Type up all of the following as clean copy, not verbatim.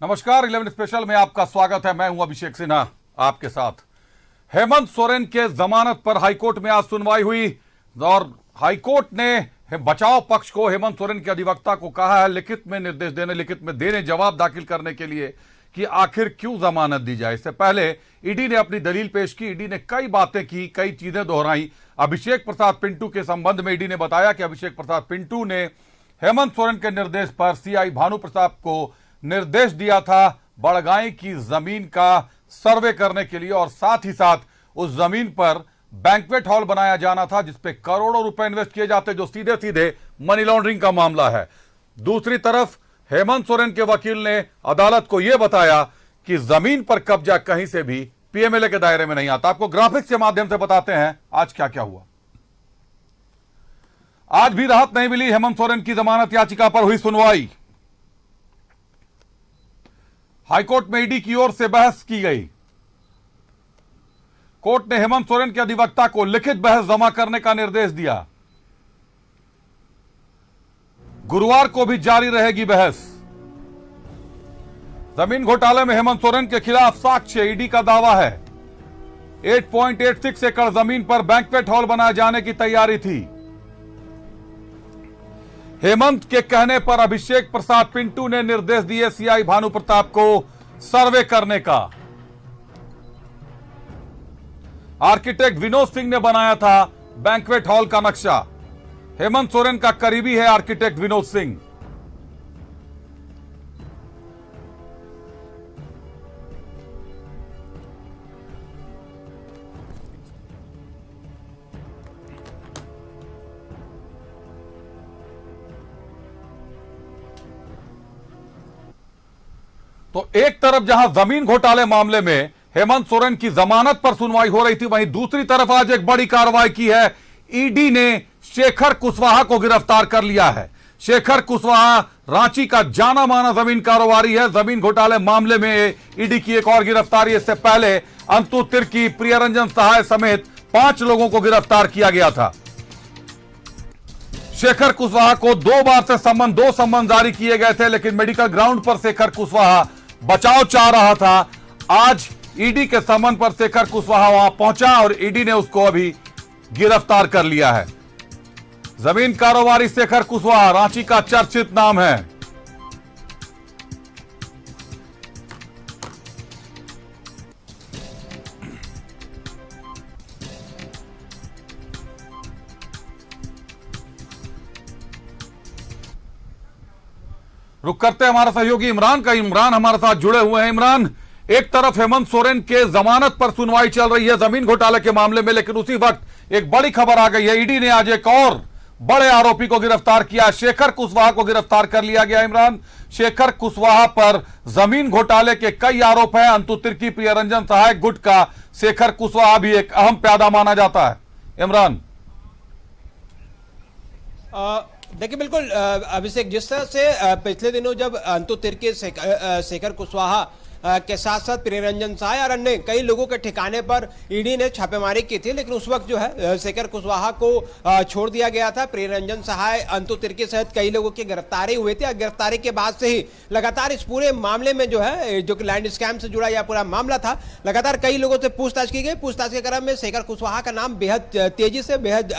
नमस्कार, 11 स्पेशल में आपका स्वागत है। मैं हूं अभिषेक सिन्हा आपके साथ। हेमंत सोरेन के जमानत पर हाईकोर्ट में आज सुनवाई हुई और हाईकोर्ट ने बचाव पक्ष को, हेमंत सोरेन के अधिवक्ता को कहा है लिखित में देने जवाब दाखिल करने के लिए कि आखिर क्यों जमानत दी जाए। इससे पहले ईडी ने अपनी दलील पेश की। ईडी ने कई बातें की, कई चीजें दोहराई। अभिषेक प्रसाद पिंटू के संबंध में ईडी ने बताया कि अभिषेक प्रसाद पिंटू ने हेमंत सोरेन के निर्देश पर सीआई भानु प्रताप को निर्देश दिया था बड़गाई की जमीन का सर्वे करने के लिए और साथ ही साथ उस जमीन पर बैंक्वेट हॉल बनाया जाना था जिसपे करोड़ों रुपए इन्वेस्ट किए जाते, जो सीधे सीधे मनी लॉन्ड्रिंग का मामला है। दूसरी तरफ हेमंत सोरेन के वकील ने अदालत को यह बताया कि जमीन पर कब्जा कहीं से भी पीएमएलए के दायरे में नहीं आता। आपको ग्राफिक्स के माध्यम से बताते हैं आज क्या क्या हुआ। आज भी राहत नहीं मिली। हेमंत सोरेन की जमानत याचिका पर हुई सुनवाई। हाईकोर्ट में ईडी की ओर से बहस की गई। कोर्ट ने हेमंत सोरेन के अधिवक्ता को लिखित बहस जमा करने का निर्देश दिया। गुरुवार को भी जारी रहेगी बहस। जमीन घोटाले में हेमंत सोरेन के खिलाफ साक्ष्य, ईडी का दावा है 8.86 एकड़ जमीन पर बैंक्वेट हॉल बनाए जाने की तैयारी थी। हेमंत के कहने पर अभिषेक प्रसाद पिंटू ने निर्देश दिए सीआई भानु प्रताप को सर्वे करने का। आर्किटेक्ट विनोद सिंह ने बनाया था बैंक्वेट हॉल का नक्शा। हेमंत सोरेन का करीबी है आर्किटेक्ट विनोद सिंह। तो एक तरफ जहां जमीन घोटाले मामले में हेमंत सोरेन की जमानत पर सुनवाई हो रही थी, वहीं दूसरी तरफ आज एक बड़ी कार्रवाई की है। ईडी ने शेखर कुशवाहा को गिरफ्तार कर लिया है। शेखर कुशवाहा रांची का जाना माना जमीन कारोबारी है। जमीन घोटाले मामले में ईडी की एक और गिरफ्तारी। इससे पहले अंतु तिर्की, प्रियरंजन सहाय समेत 5 लोगों को गिरफ्तार किया गया था। शेखर कुशवाहा को 2 बार से दो सम्मन जारी किए गए थे, लेकिन मेडिकल ग्राउंड पर शेखर कुशवाहा बचाव चाह रहा था। आज ईडी के सम्मन पर शेखर कुशवाहा वहां पहुंचा और ईडी ने उसको अभी गिरफ्तार कर लिया है। जमीन कारोबारी शेखर कुशवाहा रांची का चर्चित नाम है। रुक करते हैं हमारा सहयोगी इमरान का। इमरान हमारे साथ जुड़े हुए हैं। इमरान, एक तरफ हेमंत सोरेन के जमानत पर सुनवाई चल रही है जमीन घोटाले के मामले में, लेकिन उसी वक्त एक बड़ी खबर आ गई है। ईडी ने आज एक और बड़े आरोपी को गिरफ्तार किया। शेखर कुशवाहा को गिरफ्तार कर लिया गया। इमरान, शेखर कुशवाहा पर जमीन घोटाले के कई आरोप हैं। अंतु तिर्की, प्रियरंजन सहाय गुट का शेखर कुशवाहा भी एक अहम प्यादा माना जाता है। इमरान, देखिए बिल्कुल अभिषेक, जिस तरह से पिछले दिनों जब अंतु तिर्की शेखर कुशवाहा के साथ साथ प्रियरंजन सहाय और अन्य कई लोगों के ठिकाने पर ईडी ने छापेमारी की थी, लेकिन उस वक्त जो है शेखर कुशवाहा को छोड़ दिया गया था। प्रियरंजन सहाय, अंतु तिर्की सहित कई लोगों की गिरफ्तारी हुई थी। गिरफ्तारी के बाद से ही लगातार इस पूरे मामले में जो है, जो कि लैंड स्कैम से जुड़ा यह पूरा मामला था, लगातार कई लोगों से पूछताछ की गई। पूछताछ के क्रम में शेखर कुशवाहा का नाम बेहद तेजी से, बेहद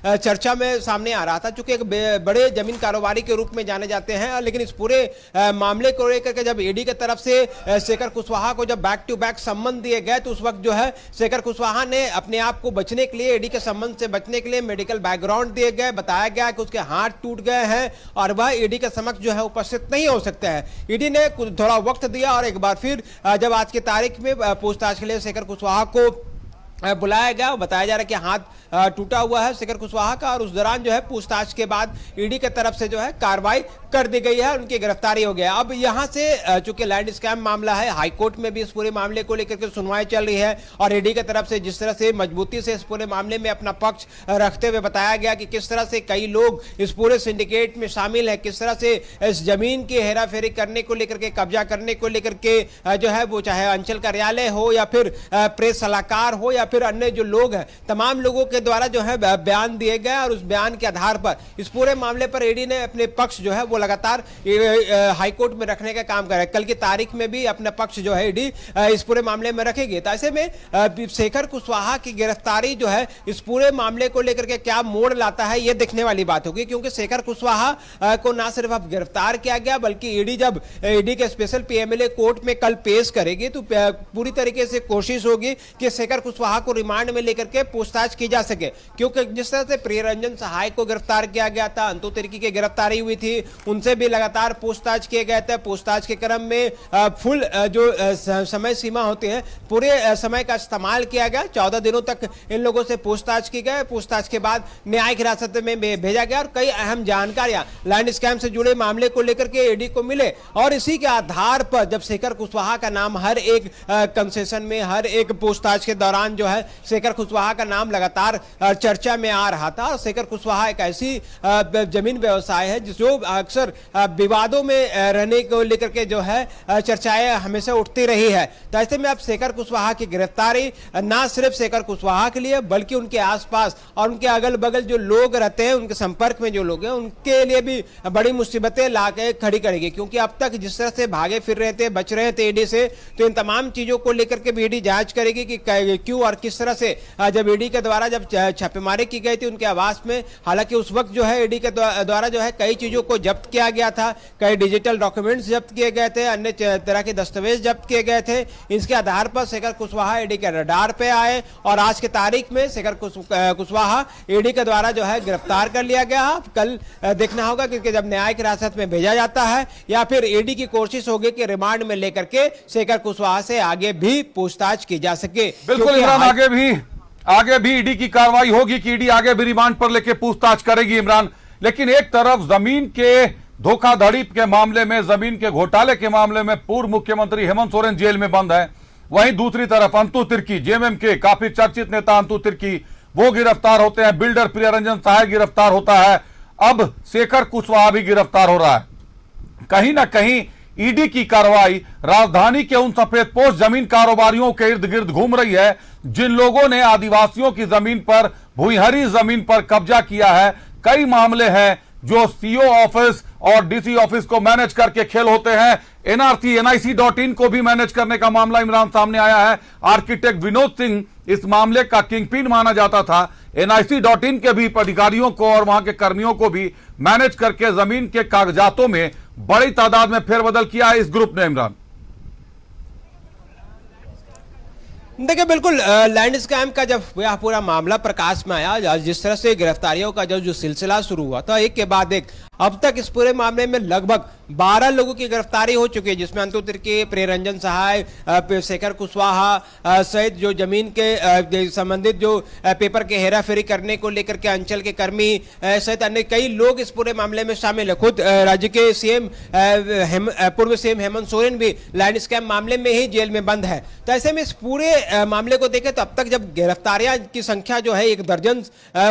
चर्चा में सामने आ रहा था, चूंकि एक बड़े जमीन कारोबारी के रूप में जाने जाते हैं। लेकिन इस पूरे मामले को लेकर के जब ईडी की तरफ से शेखर कुशवाहा को जब बैक टू बैक सम्मन दिए गए, तो उस वक्त जो है शेखर कुशवाहा ने अपने आप को बचने के लिए, ईडी के सम्मन से बचने के लिए मेडिकल बैकग्राउंड दिए गए। बताया गया कि उसके हाथ टूट गए हैं और वह ईडी के समक्ष जो है उपस्थित नहीं हो सकते हैं। ईडी ने थोड़ा वक्त दिया और एक बार फिर जब आज की तारीख में पूछताछ के लिए शेखर कुशवाहा को बुलाया गया, बताया जा रहा है कि हाथ टूटा हुआ है शेखर कुशवाहा का, और उस दौरान जो है पूछताछ के बाद ईडी की तरफ से जो है कार्रवाई कर दी गई है, उनकी गिरफ्तारी हो गया। अब यहां से चूंकि लैंड स्कैम मामला है, हाईकोर्ट में भी इस पूरे मामले को लेकर के सुनवाई चल रही है और ईडी की तरफ से जिस तरह से मजबूती से इस पूरे मामले में अपना पक्ष रखते हुए बताया गया कि किस तरह से कई लोग इस पूरे सिंडिकेट में शामिल है, किस तरह से इस जमीन की हेराफेरी करने को लेकर के, कब्जा करने को लेकर के जो है वो चाहे अंचल कार्यालय हो या फिर प्रेस सलाहकार हो या फिर अन्य जो लोग हैं, तमाम लोगों के द्वारा जो है बयान दिए गए और उस बयान के आधार पर इस पूरे मामले पर ईडी ने अपने पक्ष जो है वो लगातार हाईकोर्ट में रखने का काम कर रहा है। कल की तारीख में भी अपना पक्ष जो है ईडी इस पूरे मामले में रखेगी। तो ऐसे में शेखर कुशवाहा की गिरफ्तारी जो है इस पूरे मामले को लेकर के क्या मोड़ लाता है, यह देखने वाली बात होगी, क्योंकि शेखर कुशवाहा को ना सिर्फ अब गिरफ्तार किया गया बल्कि ईडी जब ईडी के स्पेशल पीएमएलए कोर्ट में कल पेश करेगी तो पूरी तरीके से कोशिश होगी कि शेखर कुशवाहा को रिमांड में लेकर के पूछताछ की जा सके, क्योंकि जिस तरह से प्रियरंजन सहाय को गिरफ्तार किया गया था, अंतु तिर्की की गिरफ्तारी हुई थी, उनसे भी लगातार पूछताछ किए गए थे। पूछताछ के क्रम में फुल जो समय सीमा होती है पूरे समय का इस्तेमाल किया गया। 14 दिनों तक इन लोगों से पूछताछ की गई। पूछताछ के बाद न्यायिक हिरासत में भेजा गया और कई अहम जानकारियां लैंड स्कैम से जुड़े मामले को लेकर के ईडी को मिले और इसी के आधार पर जब शेखर कुशवाहा का नाम हर एक कंसेशन में, हर एक पूछताछ के दौरान जो है शेखर कुशवाहा का नाम लगातार चर्चा में आ रहा था। और शेखर कुशवाहा एक ऐसी जमीन व्यवसाय है जो अक्सर विवादों में रहने को लेकर के जो है चर्चाएं हमेशा उठती रही है। तो ऐसे में अब शेखर कुशवाहा की गिरफ्तारी ना सिर्फ शेखर कुशवाहा के लिए बल्कि उनके आसपास और उनके अगल बगल जो लोग रहते हैं, उनके संपर्क में जो लोग हैं, उनके लिए भी बड़ी मुसीबतें लाके खड़ी करेगी, क्योंकि अब तक जिस तरह से भागे फिर रहे थे, बच रहे थे ईडी से, तो इन तमाम चीजों को लेकर के भी ईडी जांच करेगी कि क्यों और किस तरह से जब ईडी के द्वारा जब छापेमारी की गई थी उनके आवास में, हालांकि उस वक्त जो है ईडी के द्वारा जो है कई चीजों को जब्त किया गया था, कई डिजिटल डॉक्यूमेंट्स जब्त किए गए थे, अन्य तरह के दस्तावेज जब्त किए गए थे। इसके आधार पर शेखर कुशवाहा ईडी के रडार पे आए और आज की तारीख में शेखर कुशवाहा ईडी के द्वारा जो है गिरफ्तार कर लिया गया। कल देखना होगा कि जब न्यायिक हिरासत में भेजा जाता है या फिर ईडी की कोशिश होगी कि रिमांड में लेकर के शेखर कुशवाहा से आगे भी पूछताछ की जा सके। बिल्कुल इमरान, आगे भी ईडी की कार्रवाई होगी कि ईडी आगे भी रिमांड पर लेके पूछताछ करेगी इमरान। लेकिन एक तरफ जमीन के धोखाधड़ी के मामले में, जमीन के घोटाले के मामले में पूर्व मुख्यमंत्री हेमंत सोरेन जेल में बंद है, वहीं दूसरी तरफ अंतु तिर्की, जेएमएम के काफी चर्चित नेता अंतु तिर्की वो गिरफ्तार होते हैं, बिल्डर प्रियरंजन सहाय गिरफ्तार होता है, अब शेखर कुशवाहा भी गिरफ्तार हो रहा है। कहीं ना कहीं ईडी की कार्रवाई राजधानी के उन सफेदपोश जमीन कारोबारियों के इर्द गिर्द घूम रही है जिन लोगों ने आदिवासियों की जमीन पर, भूइंहरी जमीन पर कब्जा किया है। कई मामले हैं जो सीओ ऑफिस और डीसी ऑफिस को मैनेज करके खेल होते हैं। एनआरसी NIC.in को भी मैनेज करने का मामला इमरान सामने आया है। आर्किटेक्ट विनोद सिंह इस मामले का किंगपिन माना जाता था। NIC.in के भी अधिकारियों को और वहां के कर्मियों को भी मैनेज करके जमीन के कागजातों में बड़ी तादाद में फेरबदल किया है इस ग्रुप ने इमरान। देखिए बिल्कुल लैंड स्कैम का जब यह पूरा मामला प्रकाश में आया, जिस तरह से गिरफ्तारियों का जो सिलसिला शुरू हुआ था एक के बाद एक, अब तक इस पूरे मामले में लगभग 12 लोगों की गिरफ्तारी हो चुकी है, जिसमें अंतु तिर्की, प्रियरंजन सहाय, शेखर कुशवाहा सहित जो जमीन के संबंधित जो पेपर के हेराफेरी करने को लेकर के अंचल के कर्मी सहित अन्य कई लोग इस पूरे मामले में शामिल है। खुद राज्य के सीएम पूर्व सीएम हेमंत सोरेन भी लैंड स्कैम मामले में ही जेल में बंद है। तो ऐसे में इस पूरे मामले को देखें तो अब तक जब गिरफ्तारियां की संख्या जो है 1 दर्जन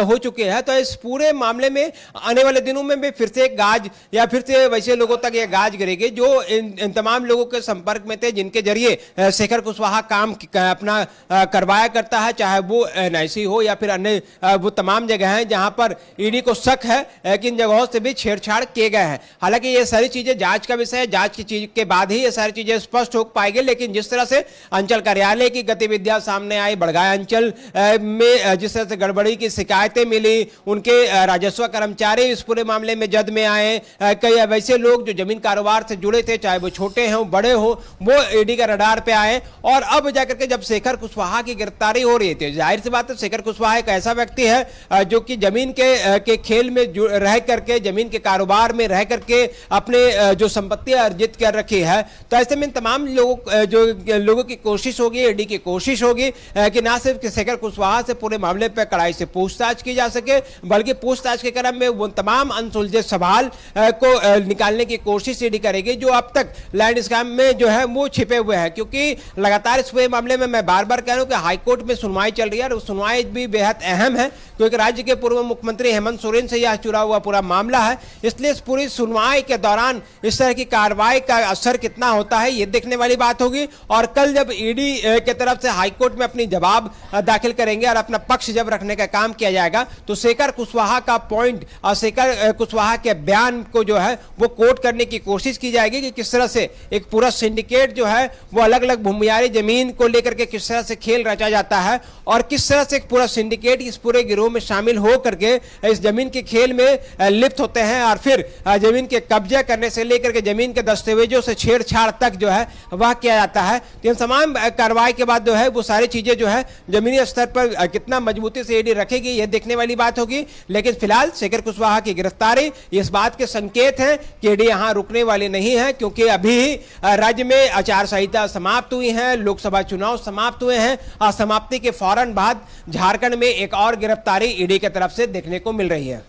हो चुकी है, तो इस पूरे मामले में आने वाले दिनों में भी फिर से एक गाज या फिर से वैसे लोगों तक ये गाज गिरेगी जो इन तमाम लोगों के संपर्क में थे, जिनके जरिए शेखर कुशवाहा काम अपना करवाया करता है, चाहे वो NIC हो या फिर अन्य वो तमाम जगह हैं जहां पर ईडी को शक है कि इन जगहों से भी छेड़छाड़ किए गए हैं। हालांकि ये सारी चीजें जांच का विषय है, जांच की चीज के बाद ही ये सारी चीजें स्पष्ट हो पाएगी। लेकिन जिस तरह से अंचल कार्यालय की गतिविधियां सामने आई, बड़गाय अंचल में जिस तरह से गड़बड़ी की शिकायतें मिली, उनके राजस्व कर्मचारी इस पूरे मामले में जद में आए, कई वैसे लोग जो जमीन कारोबार से जुड़े थे, चाहे वो छोटे हों बड़े हो, वो ईडी का रडार पे आए। और अब जाकर के जब शेखर कुशवाहा की गिरफ्तारी हो रही थी, जाहिर सी बात है शेखर कुशवाहा एक ऐसा व्यक्ति है जो कि जमीन के खेल में रह करके, जमीन के कारोबार में रह करके अपने जो संपत्ति अर्जित कर रखी है। तो ऐसे में तमाम लोगों की कोशिश होगी, ईडी की कोशिश होगी कि ना सिर्फ शेखर कुशवाहा से पूरे मामले पर कड़ाई से पूछताछ की जा सके, बल्कि पूछताछ के क्रम में वो तमाम अनसुलझे सवाल को निकालने की कोशिश ईडी करेगी जो अब तक लैंड स्कैम में जो है वो छिपे हुए हैं, क्योंकि लगातार इस पूरे मामले में मैं बार बार कह रहा हूं कि हाईकोर्ट में सुनवाई चल रही है और सुनवाई भी बेहद अहम है, क्योंकि राज्य के पूर्व मुख्यमंत्री हेमंत सोरेन से यह जुड़ा हुआ पूरा मामला है। इसलिए इस पूरी सुनवाई के दौरान इस तरह की कार्रवाई का असर कितना होता है ये देखने वाली बात होगी। और कल जब ईडी के तरफ से हाईकोर्ट में अपनी जवाब दाखिल करेंगे और अपना पक्ष जब रखने का काम किया जाएगा तो शेखर कुशवाहा का पॉइंट और शेखर कुशवाहा के बयान को जो है वो कोट करने की कोशिश की जाएगी कि किस तरह से एक पूरा सिंडिकेट जो है वो अलग अलग भूमियारी जमीन को लेकर के किस तरह से खेल रचा जाता है और किस तरह से एक पूरा सिंडिकेट इस पूरे गिरोह में शामिल हो करके इस जमीन के खेल में लिप्त होते हैं और फिर जमीन के कब्जा करने से लेकर के जमीन के दस्तावेजों से छेड़छाड़ तक जो है वह किया जाता है। तो इन तमाम कार्रवाई के बाद जो है वो सारी चीजें जो है जमीनी स्तर पर कितना मजबूती से ईडी रखेगी यह देखने वाली बात होगी। लेकिन फिलहाल शेखर कुशवाहा की गिरफ्तारी इस बात के संकेत हैं कि ईडी यहां रुकने वाली नहीं है, क्योंकि अभी राज्य में आचार संहिता समाप्त हुई है, लोकसभा चुनाव समाप्त हुए हैं और समाप्ति के फौरन बाद झारखंड में एक और गिरफ्तारी ईडी की तरफ से देखने को मिल रही है।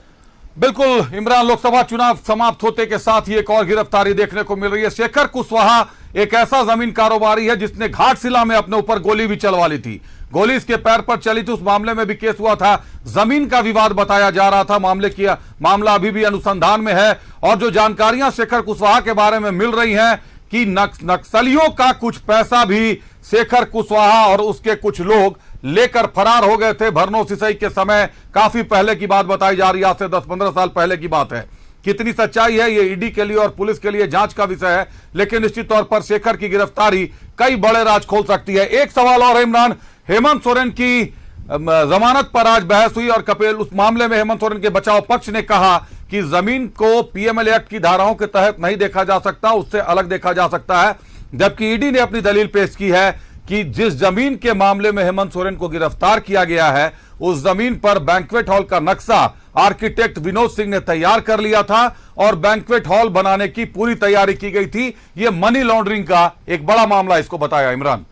बिल्कुल इमरान, लोकसभा चुनाव समाप्त होते के साथ ही एक और गिरफ्तारी देखने को मिल रही है। शेखर कुशवाहा एक ऐसा जमीन कारोबारी है जिसने घाटशिला में अपने ऊपर गोली भी चलवा ली थी। गोली इसके पैर पर चली थी, उस मामले में भी केस हुआ था। जमीन का विवाद बताया जा रहा था। मामला अभी भी अनुसंधान में है और जो जानकारियां शेखर कुशवाहा के बारे में मिल रही हैं कि नक्सलियों का कुछ पैसा भी शेखर कुशवाहा और उसके कुछ लोग लेकर फरार हो गए थे। भरनो सिसई के समय काफी पहले की बात बताई जा रही है, आज से 10-15 साल पहले की बात है। कितनी सच्चाई है ये ईडी के लिए और पुलिस के लिए जांच का विषय है, लेकिन निश्चित तौर पर शेखर की गिरफ्तारी कई बड़े राज खोल सकती है। एक सवाल और है इमरान, हेमंत सोरेन की जमानत पर आज बहस हुई और कपिल उस मामले में हेमंत सोरेन के बचाव पक्ष ने कहा कि जमीन को पीएमएलए एक्ट की धाराओं के तहत नहीं देखा जा सकता, उससे अलग देखा जा सकता है। जबकि ईडी ने अपनी दलील पेश की है कि जिस जमीन के मामले में हेमंत सोरेन को गिरफ्तार किया गया है उस जमीन पर बैंक्वेट हॉल का नक्शा आर्किटेक्ट विनोद सिंह ने तैयार कर लिया था और बैंक्वेट हॉल बनाने की पूरी तैयारी की गई थी। यह मनी लॉन्ड्रिंग का एक बड़ा मामला इसको बताया इमरान।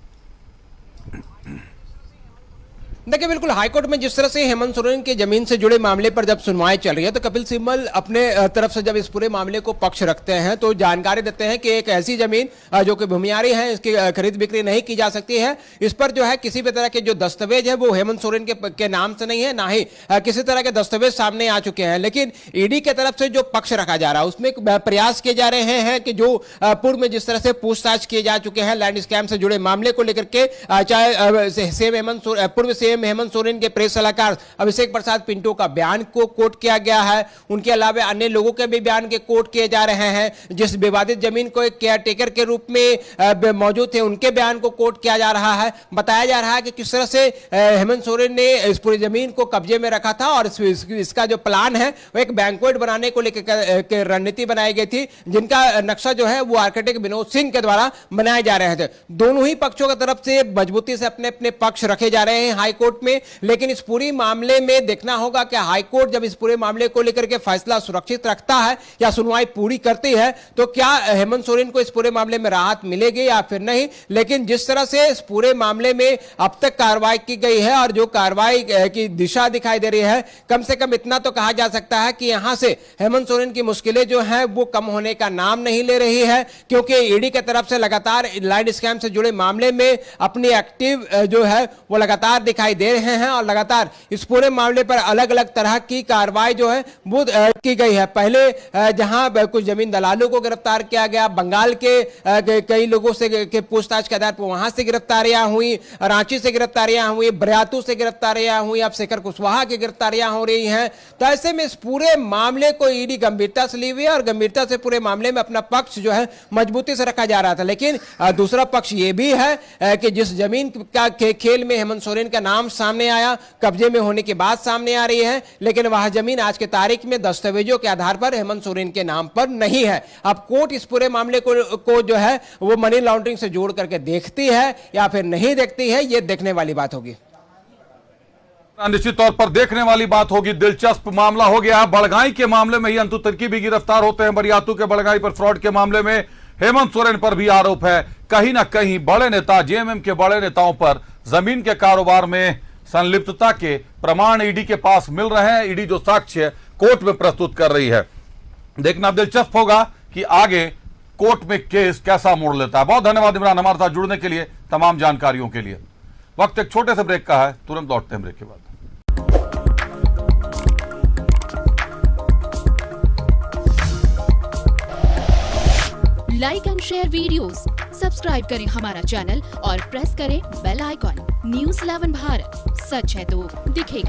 देखिए बिल्कुल हाईकोर्ट में जिस तरह से हेमंत सोरेन के जमीन से जुड़े मामले पर जब सुनवाई चल रही है तो कपिल सिब्बल अपने तरफ से जब इस पूरे मामले को पक्ष रखते हैं तो जानकारी देते हैं कि एक ऐसी जमीन जो कि भूमियारी है, इसकी खरीद बिक्री नहीं की जा सकती है। इस पर जो है किसी भी तरह के जो दस्तावेज है वो हेमंत सोरेन के नाम से नहीं है, ना ही किसी तरह के दस्तावेज सामने आ चुके हैं। लेकिन ईडी की तरफ से जो पक्ष रखा जा रहा है उसमें प्रयास किए जा रहे हैं कि जो पूर्व में जिस तरह से पूछताछ किए जा चुके हैं लैंड स्कैम से जुड़े मामले को लेकर के, चाहे पूर्व सीएम हेमंत सोरेन के प्रेस सलाहकार अभिषेक प्रसाद पिंटो का बयान को कोट किया गया है, उनके अलावा अन्य लोगों के भी बयान के कोट किए जा रहे हैं। जिस विवादित जमीन को एक केयरटेकर के रूप में मौजूद थे उनके बयान को कोट किया जा रहा है। बताया जा रहा है कि किस तरह से हेमंत सोरेन ने इस पूरी जमीन को कब्जे में रखा था और इसका जो प्लान है वो एक बैंक्वेट बनाने को लेकर रणनीति बनाई गई थी, जिनका नक्शा जो है वो आर्किटेक्ट विनोद सिंह के द्वारा बनाए जा रहे थे। दोनों ही पक्षों की तरफ से मजबूती से अपने अपने पक्ष रखे जा रहे हैं हाईकोर्ट में। लेकिन इस पूरी मामले में देखना होगा कि हाईकोर्ट जब इस पूरे मामले को लेकर के फैसला सुरक्षित रखता है या सुनवाई पूरी करती है तो क्या हेमंत सोरेन को इस पूरे मामले में राहत मिलेगी या फिर नहीं। लेकिन जिस तरह से इस पूरे मामले में अब तक कार्रवाई की गई है और जो कार्रवाई की दिशा दिखाई दे रही है, कम से कम इतना तो कहा जा सकता है कि यहां से हेमंत सोरेन की मुश्किलें जो हैं वो कम होने का नाम नहीं ले रही है, क्योंकि ईडी की तरफ से लगातार लैंड स्कैम से जुड़े मामले में अपनी एक्टिव जो है वो लगातार दिखाई दे रहे हैं और लगातार इस पूरे मामले पर अलग अलग तरह की कार्रवाई जो है वो की गई है। पहले जहां कुछ जमीन दलालों को गिरफ्तार किया गया, बंगाल के कई लोगों से के पूछताछ के आधार पर वहां से गिरफ्तारियां हुई, रांची से गिरफ्तारियां हुई, बरियातू से गिरफ्तारियां हुई, अब शेखर कुशवाहा की गिरफ्तारियां हो रही हैं। तो ऐसे में इस पूरे मामले को ईडी गंभीरता से ली हुई है और गंभीरता से पूरे मामले में अपना पक्ष जो है मजबूती से रखा जा रहा था। लेकिन दूसरा पक्ष ये भी है कि जिस जमीन का खेल में हेमंत सोरेन का नाम सामने आया, कब्जे में होने के बाद सामने आ रही है, लेकिन वह जमीन आज के तारीख में दस्तावेजों के आधार पर हेमंत सोरेन के नाम पर नहीं है। अब कोर्ट इस पूरे मामले को जो है वो मनी लॉन्ड्रिंग से जोड़ करके देखती है या फिर नहीं देखती है, ये देखने वाली बात होगी। निश्चित तौर पर देखने वाली बात होगी। दिलचस्प मामला हो गया। बड़गाई के मामले में ही अंतु तिर्की भी गिरफ्तार होते हैं। बरियातू के बड़गाई पर फ्रॉड के मामले में हेमंत सोरेन पर भी आरोप है। कहीं ना कहीं बड़े नेता, जेएमएम के बड़े नेताओं पर जमीन के कारोबार में संलिप्तता के प्रमाण ईडी के पास मिल रहे हैं। ईडी जो साक्ष्य कोर्ट में प्रस्तुत कर रही है, देखना दिलचस्प होगा कि आगे कोर्ट में केस कैसा मोड़ लेता है। बहुत धन्यवाद इमरान हमारे साथ जुड़ने के लिए, तमाम जानकारियों के लिए। वक्त एक छोटे से ब्रेक का है, तुरंत लौटते हैं ब्रेक के बाद। Like and share videos, subscribe करें हमारा चैनल और प्रेस करें बेल आइकॉन। न्यूज़ 11 भारत, सच है तो दिखेगा।